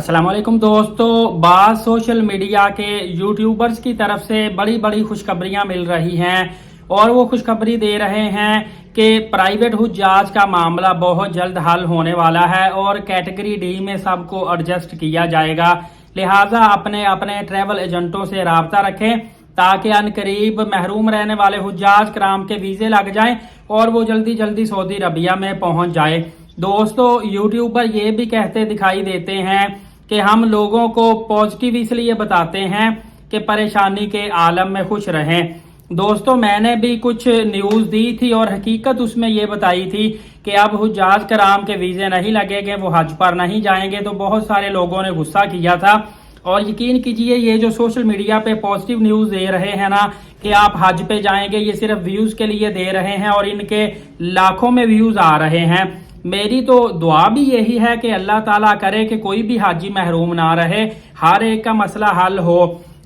अस्सलाम वालेकुम दोस्तों, बाज़ सोशल मीडिया के यूट्यूबर्स की तरफ से बड़ी बड़ी खुशखबरियां मिल रही हैं और वो खुशखबरी दे रहे हैं कि प्राइवेट हुज्जाज का मामला बहुत जल्द हल होने वाला है और कैटेगरी डी में सबको एडजस्ट किया जाएगा। लिहाजा अपने अपने ट्रैवल एजेंटों से राब्ता रखें ताकि अनकरीब महरूम रहने वाले हुज्जाज कराम के वीज़े लग जाएं और वो जल्दी जल्दी सऊदी अरबिया में पहुंच जाए। दोस्तों, यूट्यूबर ये भी कहते दिखाई देते हैं कि हम लोगों को पॉजिटिव इसलिए बताते हैं कि परेशानी के आलम में खुश रहें। दोस्तों, मैंने भी कुछ न्यूज़ दी थी और हकीकत उसमें ये बताई थी कि अब हुज्जाज कराम के वीज़े नहीं लगेंगे, वो हज पर नहीं जाएंगे। तो बहुत सारे लोगों ने गुस्सा किया था और यकीन कीजिए ये जो सोशल मीडिया पे पॉजिटिव न्यूज़ दे रहे हैं ना कि आप हज पे जाएंगे, ये सिर्फ व्यूज़ के लिए दे रहे हैं और इनके लाखों में व्यूज़ आ रहे हैं। मेरी तो दुआ भी यही है कि अल्लाह ताला करे कि कोई भी हाजी महरूम ना रहे, हर एक का मसला हल हो।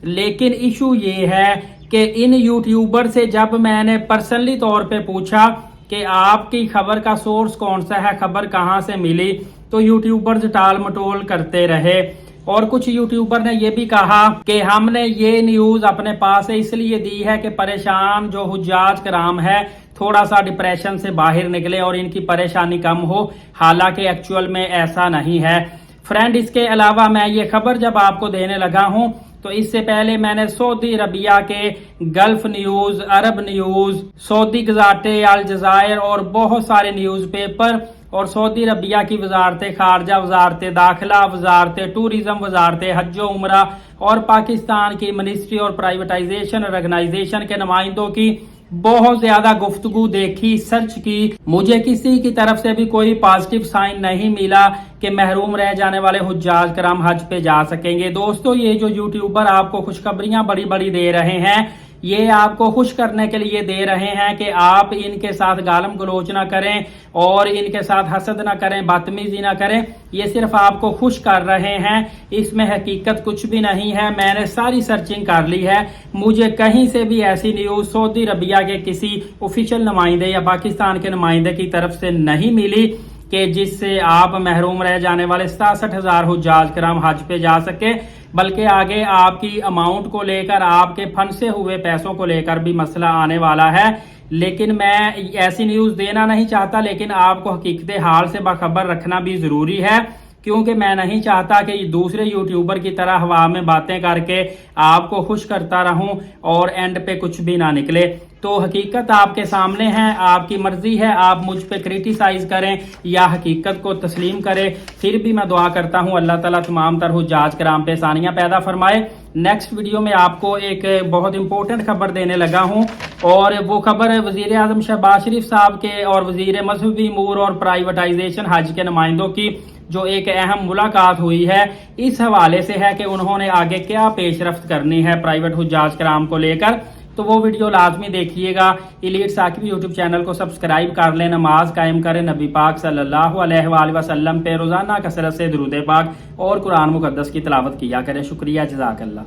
लेकिन इशू ये है कि इन यूट्यूबर से जब मैंने पर्सनली तौर पे पूछा कि आपकी खबर का सोर्स कौन सा है, खबर कहाँ से मिली, तो यूट्यूबर्स टाल मटोल करते रहे। और कुछ यूट्यूबर ने यह भी कहा कि हमने ये न्यूज़ अपने पास इसलिए दी है कि परेशान जो हुज्जाज कराम है थोड़ा सा डिप्रेशन से बाहर निकले और इनकी परेशानी कम हो। हालांकि एक्चुअल में ऐसा नहीं है फ्रेंड। इसके अलावा मैं ये खबर जब आपको देने लगा हूं तो इससे पहले मैंने सऊदी अरबिया के गल्फ न्यूज़, अरब न्यूज़, सऊदी गज़ाटे, अल जज़ायर और बहुत सारे न्यूज़पेपर और सऊदी अरबिया की वजारत खारजा, वजारत दाखिला, वजारत टूरिज्म, वजारत हज उमरा और पाकिस्तान की मिनिस्ट्री और प्राइवेटाइजेशन ऑर्गेनाइजेशन के नुमाइंदों की बहुत ज्यादा गुफ्तगू देखी, सर्च की। मुझे किसी की तरफ से भी कोई पॉजिटिव साइन नहीं मिला कि महरूम रह जाने वाले हुज्जाज कराम हज पे जा सकेंगे। दोस्तों, ये जो यूट्यूबर आपको खुशखबरियां बड़ी बड़ी दे रहे हैं, ये आपको खुश करने के लिए दे रहे हैं कि आप इनके साथ गालम गलोच ना करें और इनके साथ हसद ना करें, बदतमीजी ना करें। ये सिर्फ आपको खुश कर रहे हैं, इसमें हकीकत कुछ भी नहीं है। मैंने सारी सर्चिंग कर ली है, मुझे कहीं से भी ऐसी न्यूज़ सऊदी अरबिया के किसी ऑफिशियल नुमाइंदे या पाकिस्तान के नुमाइंदे की तरफ से नहीं मिली कि जिससे आप महरूम रह जाने वाले 67,000 हुज्जाज कराम हज पे जा सके। बल्कि आगे आपकी अमाउंट को लेकर, आपके फंसे हुए पैसों को लेकर भी मसला आने वाला है। लेकिन मैं ऐसी न्यूज़ देना नहीं चाहता, लेकिन आपको हकीकत हाल से बाखबर रखना भी ज़रूरी है, क्योंकि मैं नहीं चाहता कि दूसरे यूट्यूबर की तरह हवा में बातें करके आपको खुश करता रहूं और एंड पे कुछ भी ना निकले। तो हकीकत आपके सामने है, आपकी मर्जी है आप मुझ पे क्रिटिसाइज करें या हकीकत को तस्लीम करें। फिर भी मैं दुआ करता हूं अल्लाह ताला तमाम तरह हुज्जाज कराम पे आसानियां पैदा फरमाए। नेक्स्ट वीडियो में आपको एक बहुत इंपॉर्टेंट खबर देने लगा हूं और वो खबर वजीर आजम शहबाज शरीफ साहब के और वजीर मजहबी अमूर और प्राइवेटाइजेशन हज के नुमाइंदों की जो एक अहम मुलाकात हुई है, इस हवाले से है कि उन्होंने आगे क्या पेशरफ्त करनी है प्राइवेट हुज्जाज कराम को लेकर। तो वो वीडियो लाजमी देखिएगा। एलीट साकिब यूट्यूब चैनल को सब्सक्राइब कर लें, नमाज कायम करें, नबी पाक सल्लल्लाहु अलैहि वसल्लम पे रोजाना कसरत से दुरूद पाक और कुरान मुकद्दस की तिलावत किया करें। शुक्रिया, जज़ाकल्लाह।